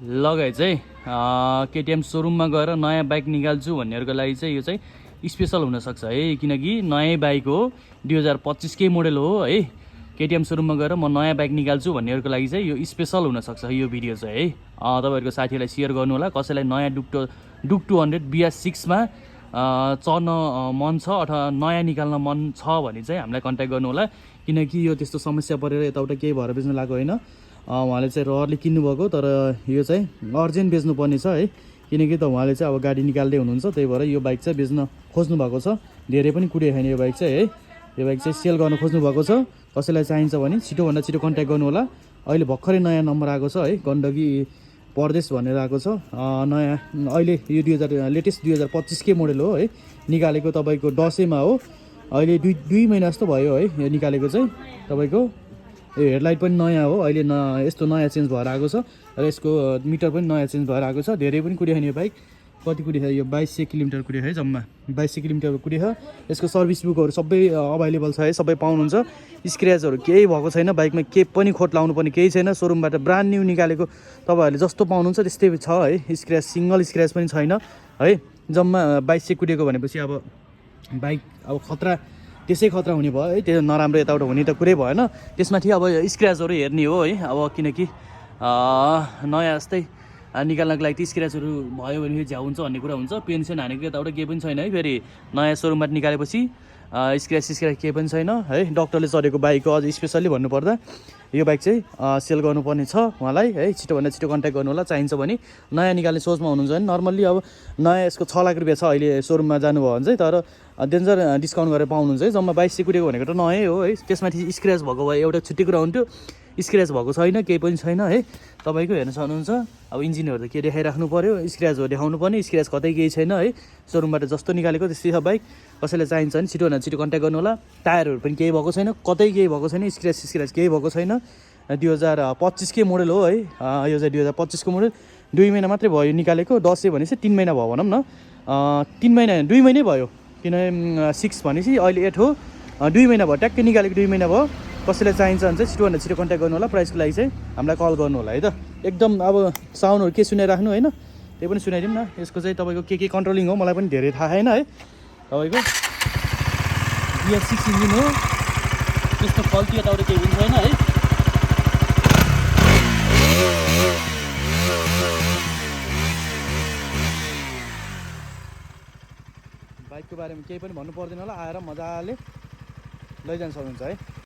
लगाए चाहिँ केटीएम सोरुममा गएर नयाँ बाइक निकाल्छु भन्नेहरूको लागि चाहिँ यो चाहिँ स्पेसल हुनसक्छ है, किनकि नयाँ बाइक हो, 2025कै मोडल हो है। केटीएम सोरुममा गएर म नयाँ बाइक निकाल्छु भन्नेहरूको लागि चाहिँ यो स्पेसल हुनसक्छ यो भिडियो चाहिँ है। तपाईँहरूको साथीहरूलाई सेयर गर्नु होला, कसैलाई नयाँ डुक 200 BS6मा चढ्न मन छ अथवा नयाँ निकाल्न मन छ भने चाहिँ हामीलाई कन्ट्याक्ट गर्नु होला, किनकि यो त्यस्तो समस्या परेर यताउता केही भएर बेच्नु लागेको होइन। उहाँले चाहिँ रहरले किन्नुभएको, तर यो चाहिँ अर्जेन्ट बेच्नुपर्ने छ है, किनकि त उहाँले चाहिँ अब गाडी निकाल्दै हुनुहुन्छ, त्यही भएर यो बाइक चाहिँ बेच्न खोज्नु भएको छ। धेरै पनि कुदेको छैन यो बाइक चाहिँ है। यो बाइक चाहिँ सेल गर्न खोज्नु भएको छ। कसैलाई चाहिन्छ भने छिटोभन्दा छिटो कन्ट्याक्ट गर्नु होला। अहिले भर्खरै नयाँ नम्बर आएको छ है, गण्डकी परदेश भनेर आएको छ। नयाँ अहिले यो लेटेस्ट 2025कै मोडल हो है, निकालेको तपाईँको दसैँमा हो। अहिले दुई महिना जस्तो भयो है यो निकालेको चाहिँ। तपाईँको यो हेडलाइट पनि नयाँ हो, अहिले यस्तो नयाँ चेन्ज भएर आएको छ, र यसको मिटर पनि नयाँ चेन्ज भएर आएको छ। धेरै पनि कुदेको छैन यो बाइक। कति कुदेको यो 2200 किलोमिटर कुदेको है, जम्मा 2200 किलोमिटर कुदेको। यसको सर्भिस बुकहरू सबै अभाइलेबल छ है, सबै पाउनुहुन्छ। स्क्र्याचहरू केही भएको छैन, बाइकमा केही पनि खोट लाउनु पर्ने केही छैन। सोरुमबाट ब्रान्ड न्यू निकालेको तपाईँहरूले जस्तो पाउनुहुन्छ त्यस्तै छ है। स्क्र्याच सिङ्गल स्क्र्याच पनि छैन है। जम्मा 2200 कुदेको भनेपछि अब बाइक अब खतरा, त्यसै खतरा हुने भयो है। त्यो नराम्रो यताउता हुने त कुरै भएन। त्यसमाथि अब स्क्र्याचहरू हेर्ने हो है, अब किनकि नयाँ जस्तै निकाल्नको लागि ती स्क्र्याचहरू भयो भने झ्याउ हुन्छ भन्ने कुरा हुन्छ। पेन्सन हानेको यताउता केही पनि छैन है। फेरि नयाँ सोरुमबाट निकालेपछि स्क्र्याच केही पनि छैन है। डक्टरले चढेको बाइक हो, अझ स्पेसल्ली भन्नुपर्दा यो बाइक चाहिँ सेल गर्नुपर्ने छ उहाँलाई है। छिटोभन्दा छिटो कन्ट्याक्ट गर्नु होला, चाहिन्छ भने। नयाँ निकाल्ने सोचमा हुनुहुन्छ भने नर्मल्ली अब नयाँ यसको 6 लाख रुपियाँ छ अहिले सोरुममा जानुभयो भने चाहिँ, तर डेन्जर डिस्काउन्ट गरेर पाउनुहुन्छ है। जम्मा 2200 कुदेको भनेको त नयाँ हो है। त्यसमाथि स्क्र्याच भएको भए एउटा छुट्टी कुरा हुन्थ्यो, स्क्र्याच भएको छैन, केही पनि छैन है। तपाईँको हेर्न सक्नुहुन्छ। अब इन्जिनहरू त के देखाइराख्नु पऱ्यो, स्क्र्याचहरू देखाउनु पर्ने, स्क्र्याच कतै केही छैन है। सोरुमबाट जस्तो निकालेको त्यस्तै छ बाइक। कसैलाई चाहिन्छ भने छिटोभन्दा छिटो कन्ट्याक्ट गर्नु होला। टायरहरू पनि केही भएको छैन, कतै केही भएको छैन, स्क्र्याच केही भएको छैन। 2025कै मोडल हो है। यो चाहिँ 2025को मोडल। 2 महिना मात्रै भयो निकालेको। दसैँ भनेपछि 3 महिना भयो भनौँ न। 3 महिना 2 महिनै भयो, किनभने 6 भनेपछि अहिले 8 हो। 2 महिना भयो, ट्याक्कै निकालेको 2 महिना भयो। कसैलाई चाहिन्छ भने चाहिँ छिटोभन्दा छिटो कन्ट्याक्ट गर्नु होला। प्राइसको लागि चाहिँ हामीलाई कल गर्नु होला है त। एकदम अब साउन्डहरू के सुनाइराख्नु होइन, त्यही पनि सुनाइदिउँ न। यसको चाहिँ तपाईँको के कन्ट्रोलिङ हो मलाई पनि धेरै थाहा छैन है। तपाईँको BS6 इन्जिन हो, त्यस्तो फल्टी यताउता केही पनि छैन है। बाइकको बारेमा केही पनि भन्नु पर्दैन होला, आएर मजाले लैजान सक्नुहुन्छ है।